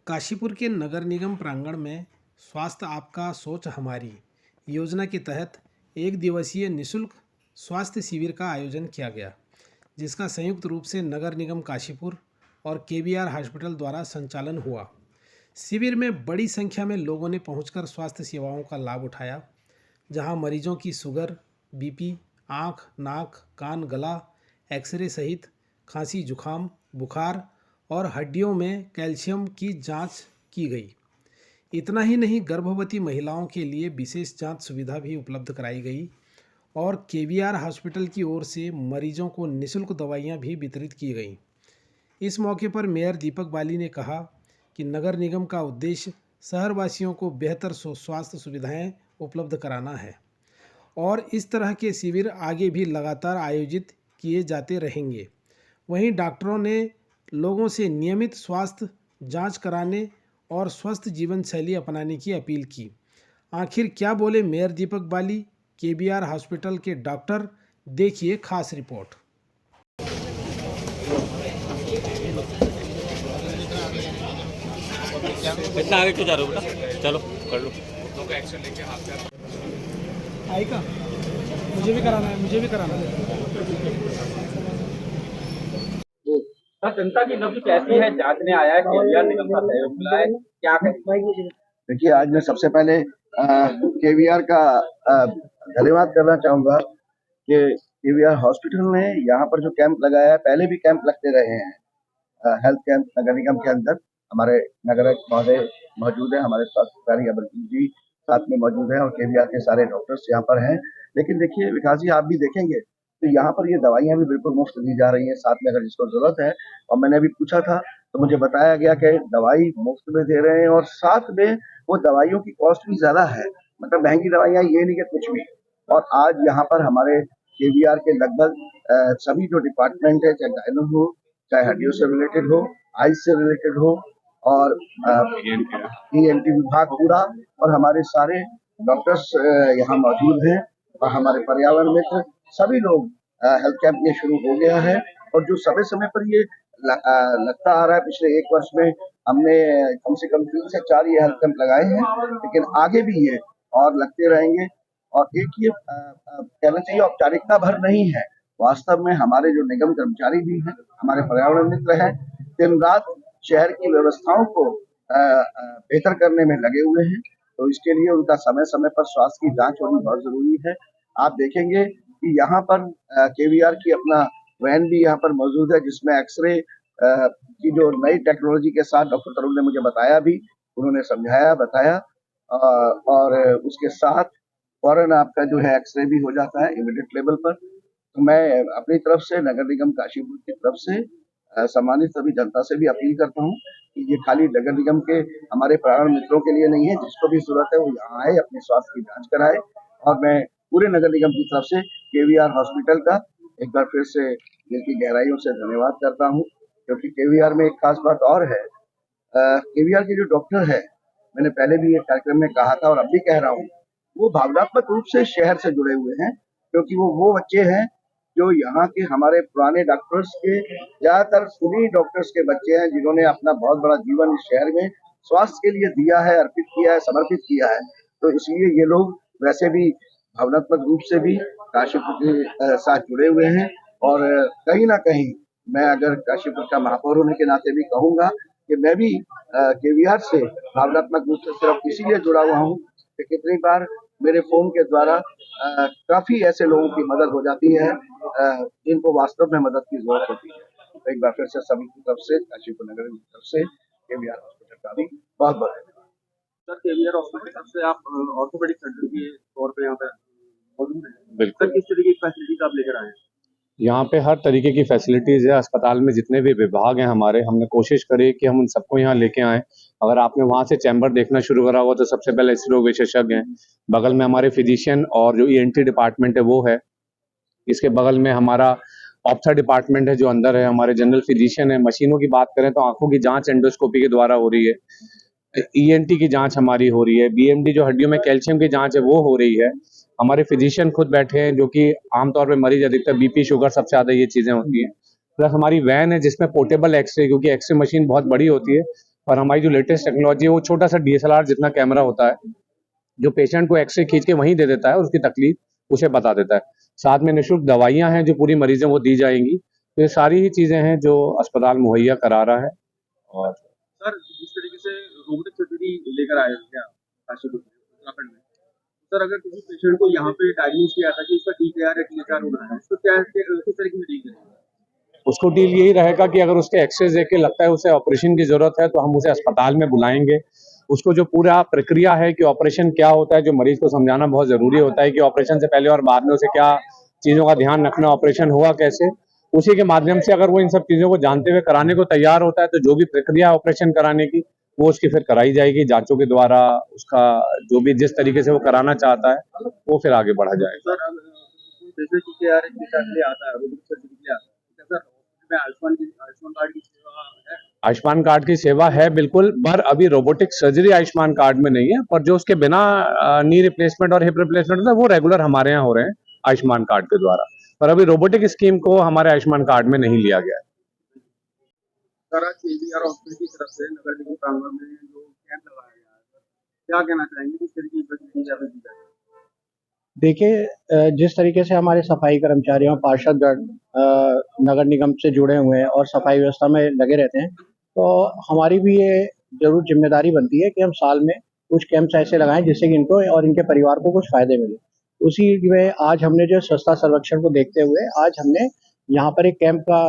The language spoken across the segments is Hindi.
काशीपुर के नगर निगम प्रांगण में स्वास्थ्य आपका सोच हमारी योजना के तहत एक दिवसीय निशुल्क स्वास्थ्य शिविर का आयोजन किया गया, जिसका संयुक्त रूप से नगर निगम काशीपुर और केबीआर हॉस्पिटल द्वारा संचालन हुआ। शिविर में बड़ी संख्या में लोगों ने पहुंचकर स्वास्थ्य सेवाओं का लाभ उठाया, जहां मरीजों की शुगर, बीपी, आँख, नाक, कान, गला, एक्सरे सहित खांसी, जुखाम, बुखार और हड्डियों में कैल्शियम की जांच की गई। इतना ही नहीं, गर्भवती महिलाओं के लिए विशेष जांच सुविधा भी उपलब्ध कराई गई और केबीआर हॉस्पिटल की ओर से मरीजों को निःशुल्क दवाइयां भी वितरित की गईं। इस मौके पर मेयर दीपक बाली ने कहा कि नगर निगम का उद्देश्य शहरवासियों को बेहतर स्वास्थ्य सुविधाएं उपलब्ध कराना है और इस तरह के शिविर आगे भी लगातार आयोजित किए जाते रहेंगे। वहीं डॉक्टरों ने लोगों से नियमित स्वास्थ्य जांच कराने और स्वस्थ जीवन शैली अपनाने की अपील की। आखिर क्या बोले मेयर दीपक बाली, केबीआर हॉस्पिटल के डॉक्टर, देखिए खास रिपोर्ट। इतना आगे क्यों जा रहे हो बेटा, चलो कर लो। आएगा, मुझे भी कराना है, मुझे भी कराना है। जनता की नब्ज कैसी है जांचने आया है, केबीआर निगम का सहयोग मिला है, क्या कहेंगे? देखिए, आज मैं सबसे पहले केवीआर का धन्यवाद करना चाहूंगा कि केवीआर हॉस्पिटल ने यहाँ पर जो कैंप लगाया है, पहले भी कैंप लगते रहे हैं हेल्थ कैंप नगर निगम के अंदर। हमारे नगर महोदय मौजूद है, हमारे स्वास्थ्य अधिकारी अमरजीत जी साथ में मौजूद है और केवीआर के सारे डॉक्टर्स यहाँ पर हैं। लेकिन देखिए विकास जी, आप भी देखेंगे तो यहाँ पर ये दवाइयाँ भी बिल्कुल मुफ्त दी जा रही हैं, साथ में अगर जिसको जरूरत है। और मैंने अभी पूछा था तो मुझे बताया गया कि दवाई मुफ्त में दे रहे हैं और साथ में वो दवाइयों की कॉस्ट भी ज्यादा है, मतलब महंगी दवाइयाँ ये नहीं कि कुछ भी। और आज यहाँ पर हमारे केवीआर के लगभग सभी जो डिपार्टमेंट है, चाहे गायनो हो, चाहे हड्डियों से रिलेटेड हो, आइज से रिलेटेड हो और ईएनटी विभाग पूरा और हमारे सारे डॉक्टर्स यहाँ मौजूद हैं और हमारे पर्यावरण मित्र सभी लोग हेल्थ कैंप ये शुरू हो गया है। और जो समय समय पर ये लगता आ रहा है, पिछले 1 वर्ष में हमने कम से कम 3 से 4 ये हेल्थ कैंप लगाए हैं, लेकिन आगे भी ये और लगते रहेंगे। और एक ये कहना चाहिए औपचारिकता भर नहीं है, वास्तव में हमारे जो निगम कर्मचारी भी हैं, हमारे पर्यावरण मित्र हैं, दिन रात शहर की व्यवस्थाओं को बेहतर करने में लगे हुए हैं। तो इसके लिए उनका समय समय पर स्वास्थ्य की जांच होनी बहुत जरूरी है। आप देखेंगे कि यहाँ पर केवीआर की अपना वैन भी यहाँ पर मौजूद है, जिसमें एक्सरे की जो नई टेक्नोलॉजी के साथ डॉक्टर तरुण ने मुझे बताया भी, उन्होंने समझाया बताया और उसके साथ फौरन आपका जो है एक्सरे भी हो जाता है इमीडिएट लेवल पर। तो मैं अपनी तरफ से नगर निगम काशीपुर की तरफ से सम्मानित सभी जनता से भी अपील करता हूँ कि ये खाली नगर निगम के हमारे पर्यावरण मित्रों के लिए नहीं है, जिसको भी जरूरत है वो यहाँ आए, अपने स्वास्थ्य की जांच कराए। और मैं पूरे नगर निगम की तरफ से केवीआर हॉस्पिटल का एक बार फिर से दिल की गहराइयों से धन्यवाद करता हूँ, क्योंकि केवीआर में एक खास बात और है। केवीआर के जो डॉक्टर है, मैंने पहले भी एक कार्यक्रम में कहा था और अब भी कह रहा हूँ, वो भावनात्मक रूप से शहर से जुड़े हुए हैं, क्योंकि वो बच्चे हैं जो यहाँ के हमारे पुराने डॉक्टर्स के, ज्यादातर उन्हीं डॉक्टर्स के बच्चे हैं जिन्होंने अपना बहुत बड़ा जीवन इस शहर में स्वास्थ्य के लिए दिया है, अर्पित किया है, समर्पित किया है। तो इसलिए ये लोग वैसे भी भावनात्मक रूप से भी काशीपुर के साथ जुड़े हुए हैं। और कहीं ना कहीं मैं अगर काशीपुर का महापौर होने के नाते भी कहूंगा कि मैं भी केवीआर से भावनात्मक रूप से सिर्फ इसीलिए जुड़ा हुआ हूँ कि कितनी बार मेरे फोन के द्वारा काफी ऐसे लोगों की मदद हो जाती है जिनको वास्तव में मदद की जरूरत होती है। तो एक बार फिर से सभी की तरफ से, काशीपुर नगर की तरफ से केवीआर हॉस्पिटल का भी बहुत बहुत धन्यवाद। सर, केबीआर हॉस्पिटल की तरफ से आप ऑर्थोपेडिक सर्जरी के तौर पे यहाँ पे मौजूद हैं। बिल्कुल। सर, किस तरीके की फैसिलिटीज आप लेकर आए हैं? यहाँ पे हर तरीके की फैसिलिटीज है। अस्पताल में जितने भी विभाग हैं हमारे, हमने कोशिश करी कि हम उन सबको यहाँ लेके आए। अगर आपने वहाँ से चैम्बर देखना शुरू करा हुआ तो सबसे पहले स्त्री रोग विशेषज्ञ हैं, बगल में हमारे फिजिशियन और जो ईएनटी डिपार्टमेंट है वो है, इसके बगल में हमारा ऑप्था डिपार्टमेंट है जो अंदर है, हमारे जनरल फिजिशियन है। मशीनों की बात करें तो आंखों की जांच एंडोस्कोपी के द्वारा हो रही है, ईएनटी की जांच हमारी हो रही है, बीएमडी जो हड्डियों में कैल्शियम की जांच है वो हो रही है। हमारे फिजिशियन खुद बैठे हैं, जो कि आमतौर पे मरीज अधिकतर बीपी, शुगर सबसे ज्यादा ये चीजें होती हैं। प्लस हमारी वैन है जिसमें पोर्टेबल एक्सरे, क्योंकि एक्सरे मशीन बहुत बड़ी होती है, पर हमारी जो लेटेस्ट टेक्नोलॉजी है वो छोटा सा DSLR जितना कैमरा होता है, जो पेशेंट को एक्सरे खींच के वहीं दे देता है और उसकी तकलीफ उसे बता देता है। साथ में निःशुल्क दवाइयाँ हैं जो पूरी मरीजों को दी जाएंगी। तो ये सारी ही चीज़ें हैं जो अस्पताल मुहैया करा रहा है। और सर जिस तरीके से रोबोटिक सर्जरी लेकर आए हैं आप काशी उत्तराखंड में, सर अगर किसी पेशेंट को यहाँ पे डायग्नोज किया था कि उसका TKR या THR हो रहा है, उसको क्या किस तरीके से डील करेंगे? उसको डील यही रहेगा कि अगर उसके एक्सरे देख के लगता है उसे ऑपरेशन की जरूरत है तो हम उसे अस्पताल में बुलाएंगे। उसको जो पूरा प्रक्रिया है कि ऑपरेशन क्या होता है, जो मरीज को समझाना बहुत जरूरी होता है कि ऑपरेशन से पहले और बाद में उसे क्या चीजों का ध्यान रखना, ऑपरेशन हुआ कैसे, उसी के माध्यम से अगर वो इन सब चीजों को जानते हुए कराने को तैयार होता है तो जो भी प्रक्रिया है ऑपरेशन कराने की वो उसकी फिर कराई जाएगी जांचों के द्वारा। उसका जो भी जिस तरीके से वो कराना चाहता है वो फिर आगे बढ़ा जाएगा। सर जैसे TKR के लिए आता है, रोबोटिक सर्जरी के लिए आता है, क्या सर में आयुष्मान कार्ड की सेवा है? आयुष्मान कार्ड की सेवा है बिल्कुल, पर अभी रोबोटिक सर्जरी आयुष्मान कार्ड में नहीं है, पर जो उसके बिना नी रिप्लेसमेंट और हिप रिप्लेसमेंट होता है वो रेगुलर हमारे यहाँ हो रहे हैं आयुष्मान कार्ड के द्वारा। पर अभी रोबोटिक स्कीम को हमारे आयुष्मान कार्ड में नहीं लिया गया है। सर आज KBR हॉस्पिटल की तरफ से नगर निगम प्रांगण में जो कैंप लगाया गया है, सर क्या कहना चाहेंगे, किस तरीके की फैसिलिटी यहाँ पे दी जाएगी? देखिए, जिस तरीके से हमारे सफाई कर्मचारियों पार्षदगण नगर निगम से जुड़े हुए हैं और सफाई व्यवस्था में लगे रहते हैं, तो हमारी भी ये जरूर जिम्मेदारी बनती है कि हम साल में कुछ कैंप्स ऐसे लगाएं जिससे कि इनको और इनके परिवार को कुछ फायदे मिले। उसी में आज हमने जो स्वच्छता सर्वेक्षण को देखते हुए आज हमने यहाँ पर एक कैंप का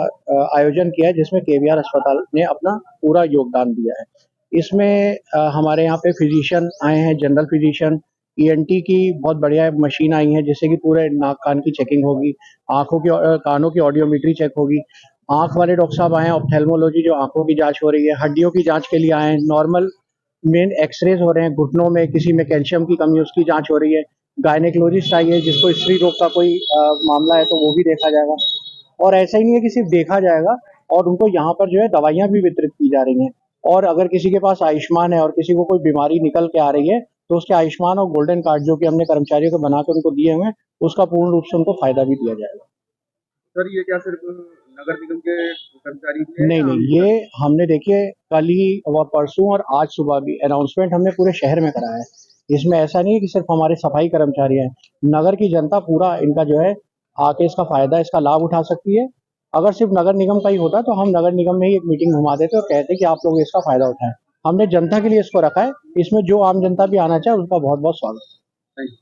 आयोजन किया है जिसमें KBR अस्पताल ने अपना पूरा योगदान दिया है। इसमें हमारे यहाँ पे फिजिशियन आए हैं, जनरल फिजिशियन, ENT की बहुत बढ़िया मशीन आई है जिससे कि पूरे नाक कान की चेकिंग होगी, आंखों की कानों की ऑडियोमेट्री चेक होगी। आंख वाले डॉक्टर साहब आए हैं, ऑप्थेल्मोलॉजी जो आंखों की जांच हो रही है, हड्डियों की जांच के लिए आए हैं, नॉर्मल मेन एक्सरेज हो रहे हैं, घुटनों में किसी में कैल्शियम की कमी उसकी जांच हो रही है, गायनेकोलॉजिस्ट आई है जिसको स्त्री रोग का कोई मामला है तो वो भी देखा जाएगा। और ऐसा ही नहीं है कि सिर्फ देखा जाएगा, और उनको यहाँ पर जो है दवाइयाँ भी वितरित की जा रही हैं। और अगर किसी के पास आयुष्मान है और किसी को कोई बीमारी निकल के आ रही है तो उसके आयुष्मान और गोल्डन कार्ड जो कि हमने कर्मचारियों को बनाकर उनको दिए हुए हैं उसका पूर्ण रूप से उनको फायदा भी दिया जाएगा। सर ये क्या सिर्फ नगर निगम के कर्मचारी ही हैं नहीं या नहीं, ये हमने देखिए कल ही और परसों और आज सुबह भी अनाउंसमेंट हमने पूरे शहर में कराया है। इसमें ऐसा नहीं है कि सिर्फ हमारे सफाई कर्मचारी हैं, नगर की जनता पूरा इनका जो है आके इसका फायदा, इसका लाभ उठा सकती है। अगर सिर्फ नगर निगम का ही होता तो हम नगर निगम में ही एक मीटिंग घुमा देते और कहते कि आप लोग इसका फायदा उठाएं। हमने जनता के लिए इसको रखा है, इसमें जो आम जनता भी आना चाहे उसका बहुत बहुत स्वागत है। नहीं?